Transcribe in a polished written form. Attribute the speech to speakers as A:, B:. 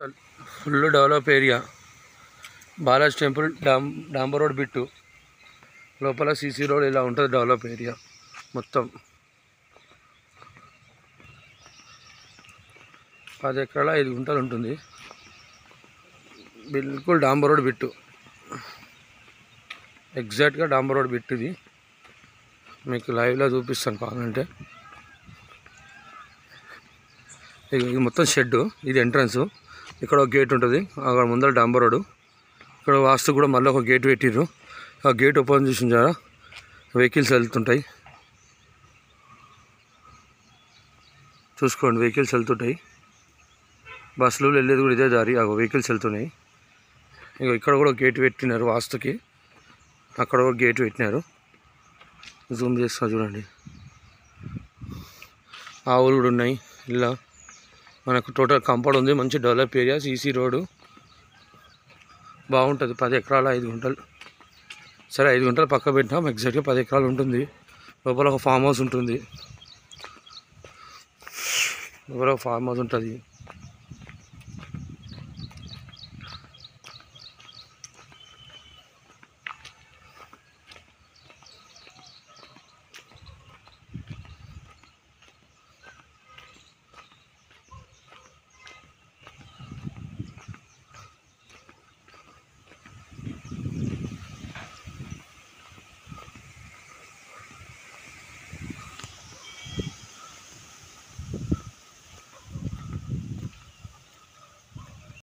A: Full develop area. Balaji temple డాంబర్ road bit లోపల CC road ఇలా ఉంటుంది. డెవలప్ ఏరియా మొత్తం 10 ఎకరాల 5 గుంటలు ఉంటుంది. బిల్కుల్ డాంబర్ రోడ్ బిట్టు, ఎగ్జాక్ట్గా డాంబర్ రోడ్ బిట్టు. ఇది మీకు లైవ్లో చూపిస్తాను కావాలంటే. ఇది మొత్తం షెడ్, ఇది ఎంట్రన్స్. ఇక్కడ ఒక గేట్ ఉంటుంది, అక్కడ ముందర డాంబర్ రోడ్. ఇక్కడ వాస్తు కూడా మళ్ళీ ఒక గేట్ పెట్టిర్రు. ఆ గేట్ ఓపెన్ చేసిన జారా వెహికల్స్ వెళ్తుంటాయి. చూసుకోండి, వెహికల్స్ వెళ్తుంటాయి. బస్సులు వెళ్ళేది కూడా ఇదే దారి. ఆ వెహికల్స్ వెళ్తున్నాయి. ఇక ఇక్కడ కూడా గేట్ పెట్టినారు వాస్తుకి, అక్కడ కూడా గేట్ పెట్టినారు. జూమ్ చేస్తా చూడండి. ఆవులు కూడా ఉన్నాయి. ఇలా మనకు టోటల్ కాంపౌండ్ ఉంది. మంచి డెవలప్ ఏరియా, సీసీ రోడ్డు బాగుంటుంది. 10 ఎకరాల 5 గుంటలు. సరే 5 గుంటలు పక్క పెట్టినాం, ఎగ్జాక్ట్గా 10 ఎకరాలు ఉంటుంది. లోపల ఒక ఫామ్ హౌస్ ఉంటుంది.